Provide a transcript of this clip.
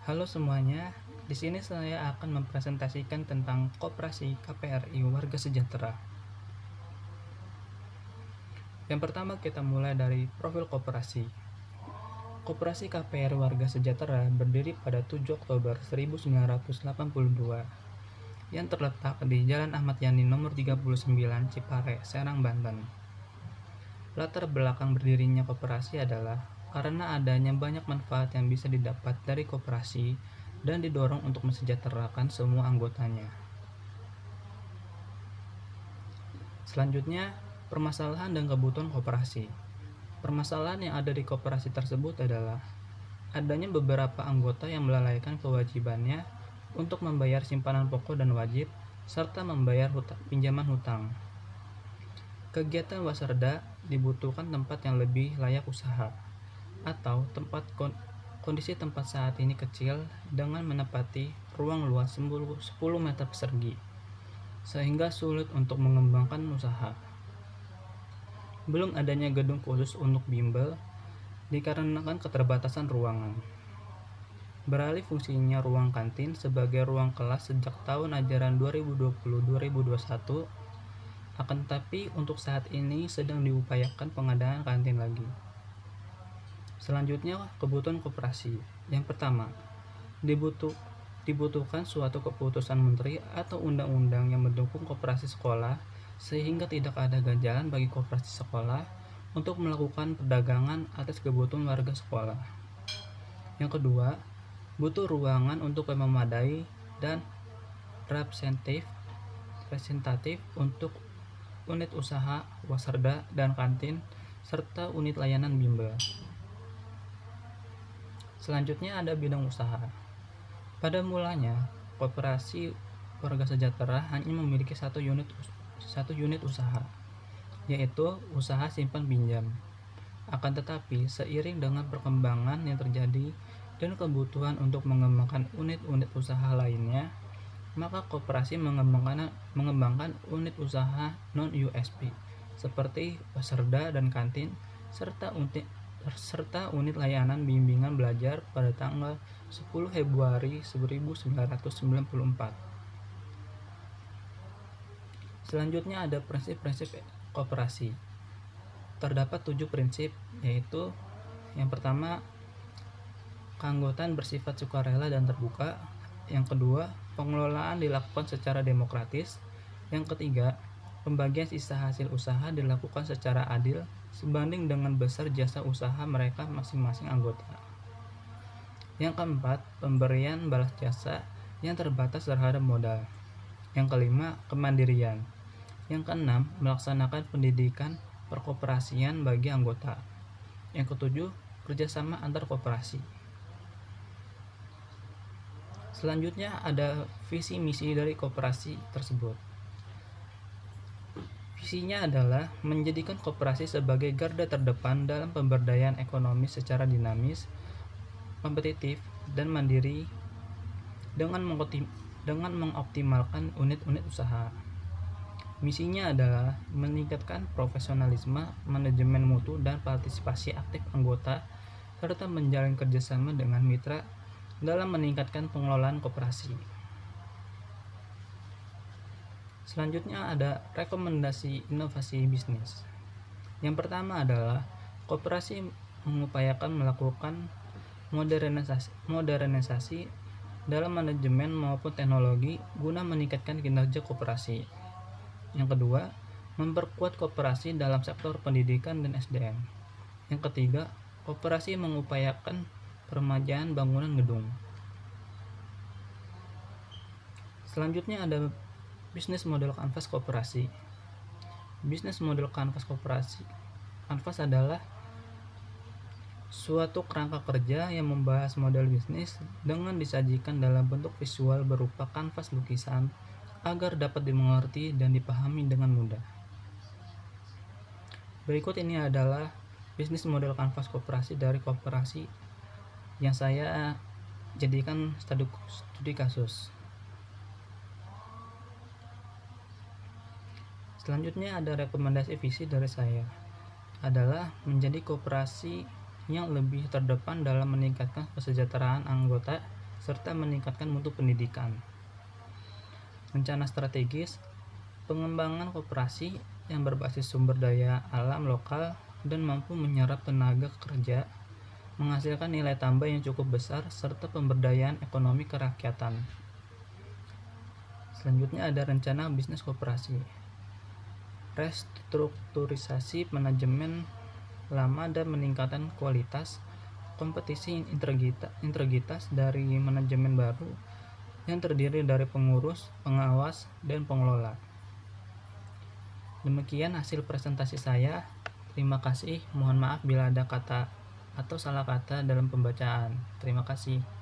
Halo semuanya, di sini saya akan mempresentasikan tentang Koperasi KPRI Warga Sejahtera. Yang pertama kita mulai dari profil koperasi. Koperasi KPRI Warga Sejahtera berdiri pada 7 Oktober 1982 yang terletak di Jalan Ahmad Yani nomor 39 Cipare, Serang, Banten. Latar belakang berdirinya koperasi adalah karena adanya banyak manfaat yang bisa didapat dari koperasi dan didorong untuk mensejahterakan semua anggotanya. Selanjutnya, permasalahan dan kebutuhan koperasi. Permasalahan yang ada di koperasi tersebut adalah adanya beberapa anggota yang melalaikan kewajibannya untuk membayar simpanan pokok dan wajib, serta membayar pinjaman hutang. Kegiatan wasarda dibutuhkan tempat yang lebih layak usaha, atau kondisi tempat saat ini kecil dengan menempati ruang luas 10 meter persegi, sehingga sulit untuk mengembangkan usaha. Belum adanya gedung khusus untuk bimbel dikarenakan keterbatasan ruangan. Beralih fungsinya ruang kantin sebagai ruang kelas sejak tahun ajaran 2020-2021, akan tetapi untuk saat ini sedang diupayakan pengadaan kantin lagi. Selanjutnya, kebutuhan koperasi. Yang pertama, dibutuhkan suatu keputusan menteri atau undang-undang yang mendukung koperasi sekolah sehingga tidak ada ganjalan bagi koperasi sekolah untuk melakukan perdagangan atas kebutuhan warga sekolah. Yang kedua, butuh ruangan untuk yang memadai dan representatif untuk unit usaha, wasarda, dan kantin, serta unit layanan bimbel. Selanjutnya ada bidang usaha. Pada mulanya, Koperasi Warga Sejahtera hanya memiliki satu unit usaha, yaitu usaha simpan pinjam. Akan tetapi, seiring dengan perkembangan yang terjadi dan kebutuhan untuk mengembangkan unit-unit usaha lainnya, maka koperasi mengembangkan unit usaha non-USP seperti wasarda dan kantin, serta unit layanan bimbingan belajar pada tanggal 10 Februari 1994. Selanjutnya ada prinsip-prinsip koperasi. Terdapat 7 prinsip, yaitu yang pertama, keanggotaan bersifat sukarela dan terbuka. Yang kedua, pengelolaan dilakukan secara demokratis. Yang ketiga, pembagian sisa hasil usaha dilakukan secara adil sebanding dengan besar jasa usaha mereka masing-masing anggota. Yang keempat, pemberian balas jasa yang terbatas terhadap modal. Yang kelima, kemandirian. Yang keenam, melaksanakan pendidikan perkoperasian bagi anggota. Yang ketujuh, kerjasama antar koperasi. Selanjutnya ada visi misi dari koperasi tersebut. Visinya adalah menjadikan koperasi sebagai garda terdepan dalam pemberdayaan ekonomi secara dinamis, kompetitif, dan mandiri dengan mengoptimalkan unit-unit usaha. Misinya adalah meningkatkan profesionalisme, manajemen mutu, dan partisipasi aktif anggota, serta menjalin kerjasama dengan mitra dalam meningkatkan pengelolaan koperasi. Selanjutnya ada rekomendasi inovasi bisnis. Yang pertama adalah koperasi mengupayakan melakukan modernisasi dalam manajemen maupun teknologi guna meningkatkan kinerja koperasi. Yang kedua, memperkuat koperasi dalam sektor pendidikan dan SDM. Yang ketiga, koperasi mengupayakan peremajaan bangunan gedung. Selanjutnya ada bisnis model kanvas koperasi. Bisnis model kanvas koperasi. Kanvas adalah suatu kerangka kerja yang membahas model bisnis dengan disajikan dalam bentuk visual berupa kanvas lukisan agar dapat dimengerti dan dipahami dengan mudah. Berikut ini adalah bisnis model kanvas koperasi dari koperasi yang saya jadikan studi kasus. Selanjutnya ada rekomendasi visi dari saya adalah menjadi koperasi yang lebih terdepan dalam meningkatkan kesejahteraan anggota serta meningkatkan mutu pendidikan. Rencana strategis, pengembangan koperasi yang berbasis sumber daya alam lokal dan mampu menyerap tenaga kerja, menghasilkan nilai tambah yang cukup besar, serta pemberdayaan ekonomi kerakyatan. Selanjutnya ada rencana bisnis koperasi. Restrukturisasi manajemen lama dan meningkatkan kualitas, kompetisi integritas dari manajemen baru yang terdiri dari pengurus, pengawas, dan pengelola. Demikian hasil presentasi saya. Terima kasih. Mohon maaf bila ada kata atau salah kata dalam pembacaan. Terima kasih.